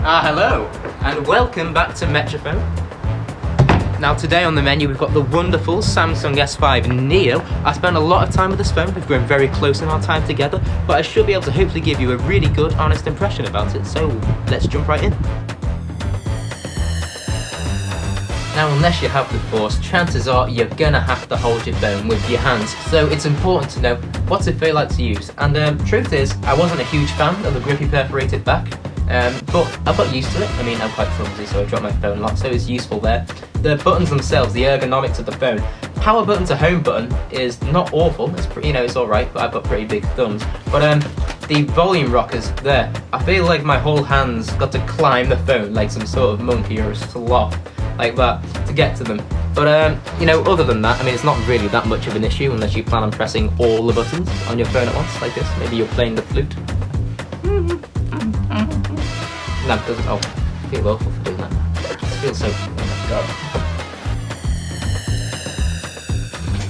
Hello, and welcome back to Metrofone. Now today on the menu we've got the wonderful Samsung S5 Neo. I spent a lot of time with this phone, we've grown very close in our time together, but I should be able to hopefully give you a really good, honest impression about it, so let's jump right in. Now unless you have the Force, chances are you're gonna have to hold your phone with your hands, so it's important to know what's it feel like to use. And truth is, I wasn't a huge fan of the grippy perforated back. But I've got used to it. I mean, I'm quite clumsy, so I drop my phone a lot, so it's useful there. The buttons themselves, the ergonomics of the phone, power button to home button is not awful. It's pretty, it's all right, but I've got pretty big thumbs. But the volume rockers there, I feel like my whole hand's got to climb the phone like some sort of monkey or a sloth, like that, to get to them. But other than that, I mean, it's not really that much of an issue unless you plan on pressing all the buttons on your phone at once, like this. Maybe you're playing the flute. No, it doesn't. Oh, I feel awful for doing that. It feels so. Oh my god.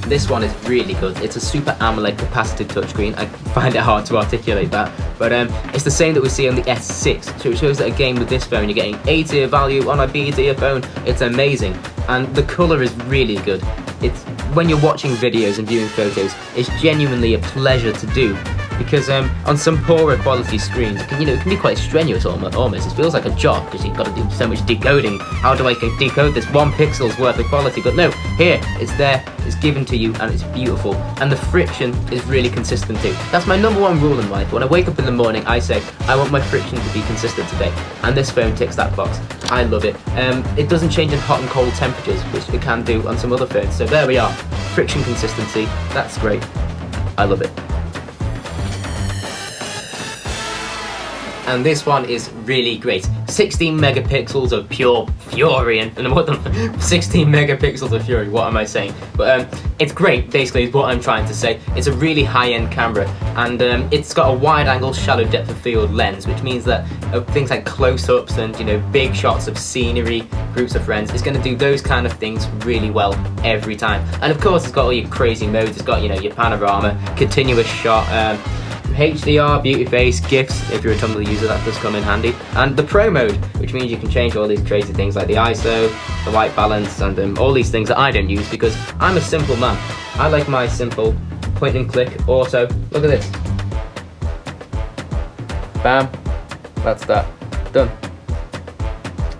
This one is really good. It's a Super AMOLED capacitive touchscreen. I find it hard to articulate that, but it's the same that we see on the S6. So it shows that again with this phone, you're getting A-tier value on a B-tier phone. It's amazing, and the color is really good. It's when you're watching videos and viewing photos, it's genuinely a pleasure to do. Because on some poorer quality screens, it can be quite strenuous almost. It feels like a job because you've got to do so much decoding. How do I decode this 1 pixel's worth of quality? But no, here, it's there, it's given to you, and it's beautiful. And the friction is really consistent too. That's my #1 rule in life. When I wake up in the morning, I say, I want my friction to be consistent today. And this phone ticks that box. I love it. It doesn't change in hot and cold temperatures, which it can do on some other phones. So there we are. Friction consistency, that's great. I love it. And this one is really great. 16 megapixels of pure fury, and what the 16 megapixels of fury, what am I saying? But it's great, basically, is what I'm trying to say. It's a really high-end camera, and it's got a wide-angle shallow depth of field lens, which means that things like close-ups and big shots of scenery, groups of friends, it's going to do those kind of things really well every time. And of course, it's got all your crazy modes. It's got your panorama, continuous shot, HDR, beauty face, GIFs, if you're a Tumblr user, that does come in handy. And the Pro mode, which means you can change all these crazy things like the ISO, the white balance, and all these things that I don't use because I'm a simple man. I like my simple point and click auto. Look at this. Bam. That's that. Done.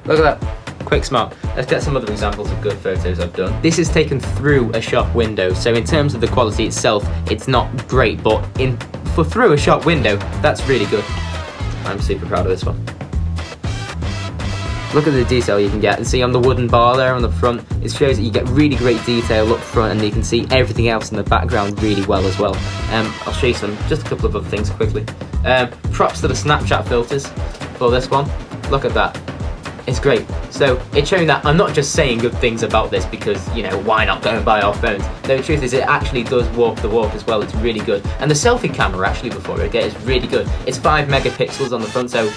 Look at that. Quick smart. Let's get some other examples of good photos I've done. This is taken through a shop window, so in terms of the quality itself, it's not great, but for through a shop window, that's really good. I'm super proud of this one. Look at the detail you can get, and see on the wooden bar there on the front, it shows that you get really great detail up front, and you can see everything else in the background really well as well. I'll show you just a couple of other things quickly. Props to the Snapchat filters for this one. Look at that. It's great. So it's showing that I'm not just saying good things about this because, why not go and buy our phones? No, the truth is it actually does walk the walk as well. It's really good. And the selfie camera actually before it is really good. It's 5 megapixels on the front, so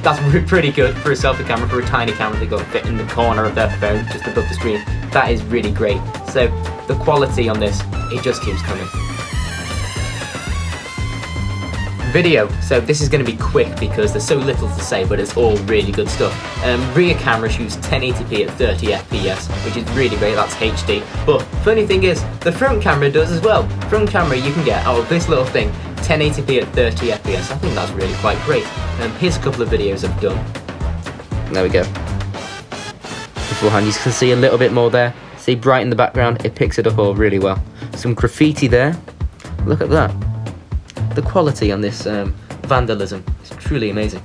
that's pretty good for a selfie camera, for a tiny camera that got fit in the corner of their phone just above the screen. That is really great. So the quality on this, it just keeps coming. Video, so this is going to be quick because there's so little to say, but it's all really good stuff. Rear camera shoots 1080p at 30 FPS, which is really great. That's HD. But funny thing is, the front camera does as well. Front camera you can get out of this little thing 1080p at 30 FPS. I think that's really quite great. Here's a couple of videos I've done. There we go. Beforehand, you can see a little bit more there. See, bright in the background, it picks it up all really well. Some graffiti there. Look at that. The quality on this vandalism is truly amazing.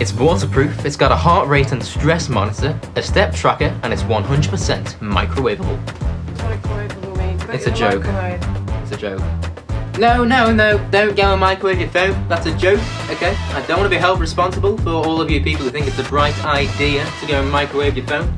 It's waterproof, it's got a heart rate and stress monitor, a step tracker, and it's 100% microwavable. Microwavable means it's a joke. It's a joke. No, don't go and microwave your phone. That's a joke, okay? I don't want to be held responsible for all of you people who think it's a bright idea to go and microwave your phone.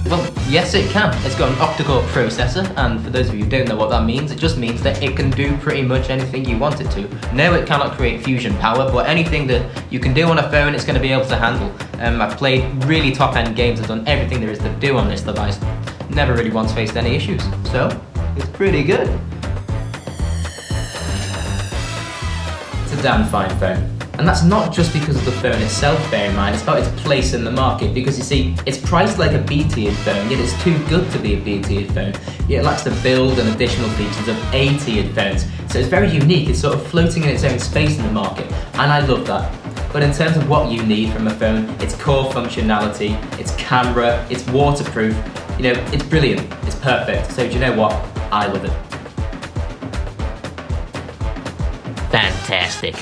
Well, yes it can. It's got an octa-core processor, and for those of you who don't know what that means, it just means that it can do pretty much anything you want it to. No, it cannot create fusion power, but anything that you can do on a phone, it's going to be able to handle. I've played really top-end games, I've done everything there is to do on this device. Never really once faced any issues, so It's pretty good. It's a damn fine phone. And that's not just because of the phone itself, bear in mind, it's about its place in the market, because you see, it's priced like a B-tiered phone, yet it's too good to be a B-tiered phone. Yet it lacks the build and additional features of A-tiered phones, so it's very unique, it's sort of floating in its own space in the market, and I love that. But in terms of what you need from a phone, its core functionality, its camera, it's waterproof, you know, it's brilliant, it's perfect, so do you know what? I love it. Fantastic.